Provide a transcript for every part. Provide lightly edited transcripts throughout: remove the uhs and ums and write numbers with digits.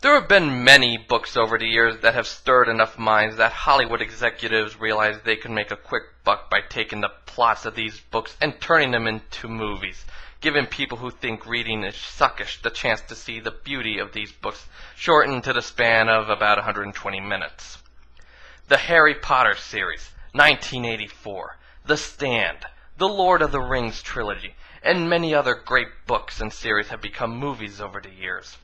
There have been many books over the years that have stirred enough minds that Hollywood executives realized they could make a quick buck by taking the plots of these books and turning them into movies, giving people who think reading is suckish the chance to see the beauty of these books shortened to the span of about 120 minutes. The Harry Potter series, 1984, The Stand, the Lord of the Rings trilogy, and many other great books and series have become movies over the years.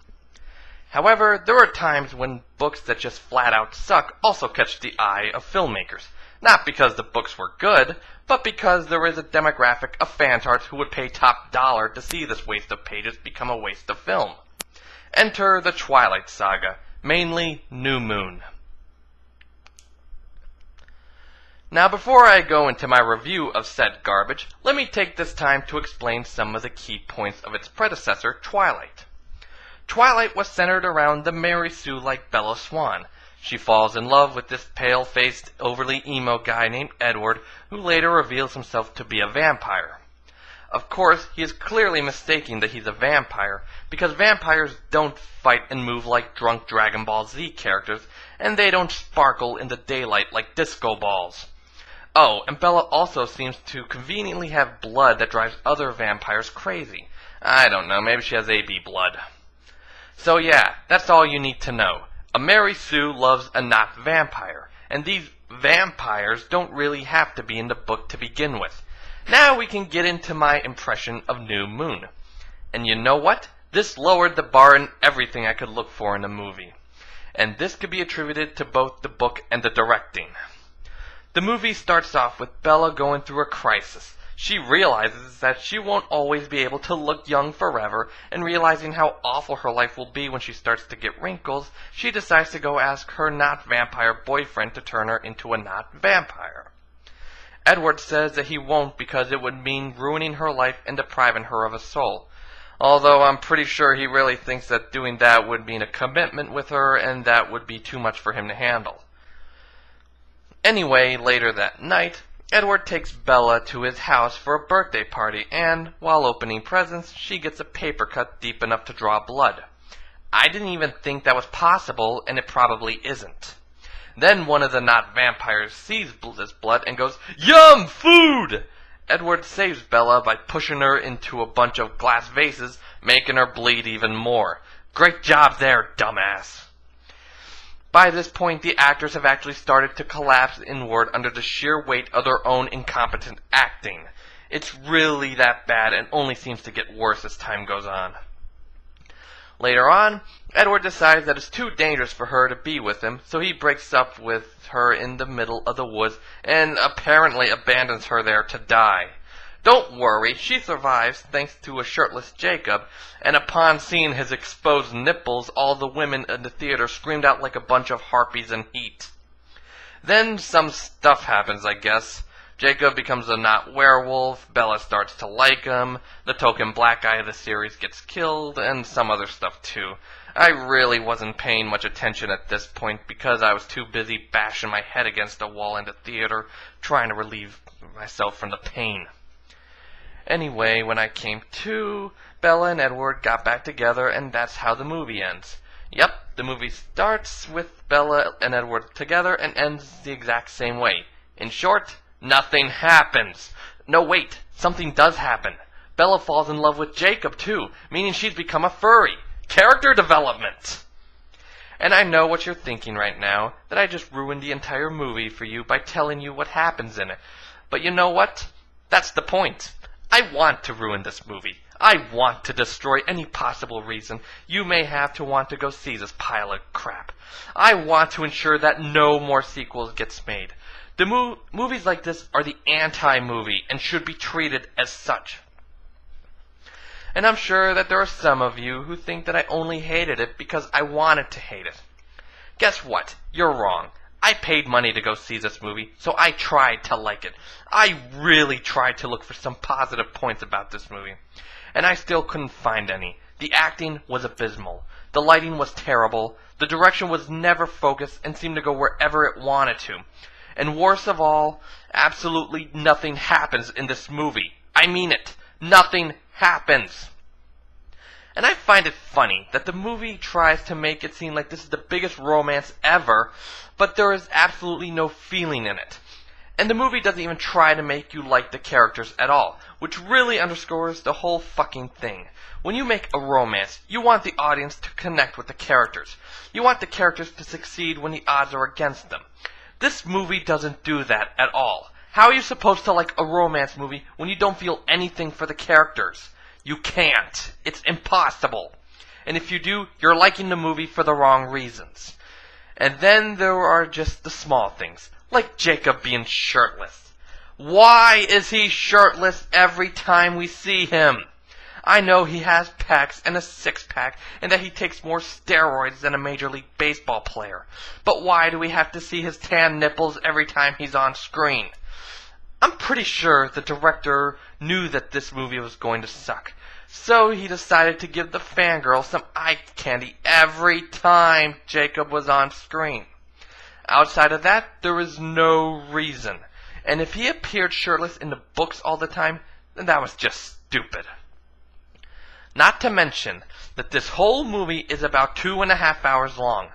However, there are times when books that just flat out suck also catch the eye of filmmakers, not because the books were good, but because there is a demographic of fantards who would pay top dollar to see this waste of pages become a waste of film. Enter the Twilight Saga, mainly New Moon. Now before I go into my review of said garbage, let me take this time to explain some of the key points of its predecessor, Twilight. Twilight was centered around the Mary Sue-like Bella Swan. She falls in love with this pale-faced, overly emo guy named Edward, who later reveals himself to be a vampire. Of course, he is clearly mistaking that he's a vampire, because vampires don't fight and move like drunk Dragon Ball Z characters, and they don't sparkle in the daylight like disco balls. Oh, and Bella also seems to conveniently have blood that drives other vampires crazy. I don't know, maybe she has AB blood. So yeah, that's all you need to know. A Mary Sue loves a not vampire, and these vampires don't really have to be in the book to begin with. Now we can get into my impression of New Moon. And you know what? This lowered the bar in everything I could look for in a movie. And this could be attributed to both the book and the directing. The movie starts off with Bella going through a crisis. She realizes that she won't always be able to look young forever, and realizing how awful her life will be when she starts to get wrinkles, she decides to go ask her not-vampire boyfriend to turn her into a not-vampire. Edward says that he won't because it would mean ruining her life and depriving her of a soul, although I'm pretty sure he really thinks that doing that would mean a commitment with her, and that would be too much for him to handle. Anyway, later that night, Edward takes Bella to his house for a birthday party, and, while opening presents, she gets a paper cut deep enough to draw blood. I didn't even think that was possible, and it probably isn't. Then one of the not-vampires sees this blood and goes, "Yum! Food!" Edward saves Bella by pushing her into a bunch of glass vases, making her bleed even more. Great job there, dumbass! By this point, the actors have actually started to collapse inward under the sheer weight of their own incompetent acting. It's really that bad and only seems to get worse as time goes on. Later on, Edward decides that it's too dangerous for her to be with him, so he breaks up with her in the middle of the woods and apparently abandons her there to die. Don't worry, she survives thanks to a shirtless Jacob, and upon seeing his exposed nipples, all the women in the theater screamed out like a bunch of harpies in heat. Then some stuff happens, I guess. Jacob becomes a not werewolf, Bella starts to like him, the token black guy of the series gets killed, and some other stuff too. I really wasn't paying much attention at this point because I was too busy bashing my head against a wall in the theater, trying to relieve myself from the pain. Anyway, when I came to, Bella and Edward got back together, and that's how the movie ends. Yep, the movie starts with Bella and Edward together and ends the exact same way. In short, nothing happens. No, wait, something does happen. Bella falls in love with Jacob, too, meaning she's become a furry. Character development! And I know what you're thinking right now, that I just ruined the entire movie for you by telling you what happens in it. But you know what? That's the point. I want to ruin this movie. I want to destroy any possible reason you may have to want to go see this pile of crap. I want to ensure that no more sequels gets made. The movies like this are the anti-movie and should be treated as such. And I'm sure that there are some of you who think that I only hated it because I wanted to hate it. Guess what? You're wrong. I paid money to go see this movie, so I tried to like it. I really tried to look for some positive points about this movie. And I still couldn't find any. The acting was abysmal. The lighting was terrible. The direction was never focused and seemed to go wherever it wanted to. And worst of all, absolutely nothing happens in this movie. I mean it. Nothing happens. And I find it funny that the movie tries to make it seem like this is the biggest romance ever, but there is absolutely no feeling in it. And the movie doesn't even try to make you like the characters at all, which really underscores the whole fucking thing. When you make a romance, you want the audience to connect with the characters. You want the characters to succeed when the odds are against them. This movie doesn't do that at all. How are you supposed to like a romance movie when you don't feel anything for the characters? You can't. It's impossible. And if you do, you're liking the movie for the wrong reasons. And then there are just the small things, like Jacob being shirtless. Why is he shirtless every time we see him? I know he has pecs and a six-pack, and that he takes more steroids than a Major League Baseball player. But why do we have to see his tan nipples every time he's on screen? I'm pretty sure the director knew that this movie was going to suck, so he decided to give the fangirl some eye candy every time Jacob was on screen. Outside of that, there was no reason. And if he appeared shirtless in the books all the time, then that was just stupid. Not to mention that this whole movie is about 2.5 hours long.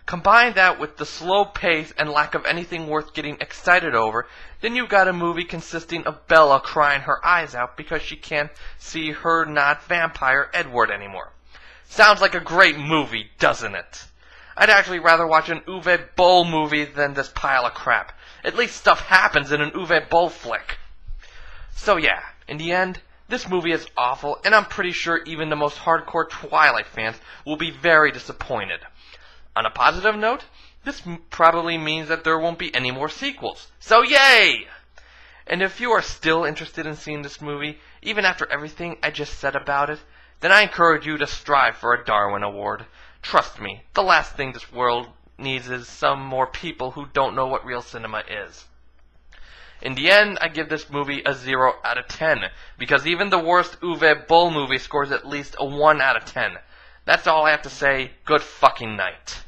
Combine that with the slow pace and lack of anything worth getting excited over, then you've got a movie consisting of Bella crying her eyes out because she can't see her not vampire Edward anymore. Sounds like a great movie, doesn't it? I'd actually rather watch an Uwe Boll movie than this pile of crap. At least stuff happens in an Uwe Boll flick. So yeah, in the end, this movie is awful, and I'm pretty sure even the most hardcore Twilight fans will be very disappointed. On a positive note, this probably means that there won't be any more sequels. So yay! And if you are still interested in seeing this movie, even after everything I just said about it, then I encourage you to strive for a Darwin Award. Trust me, the last thing this world needs is some more people who don't know what real cinema is. In the end, I give this movie a 0 out of 10, because even the worst Uwe Boll movie scores at least a 1 out of 10. That's all I have to say. Good fucking night.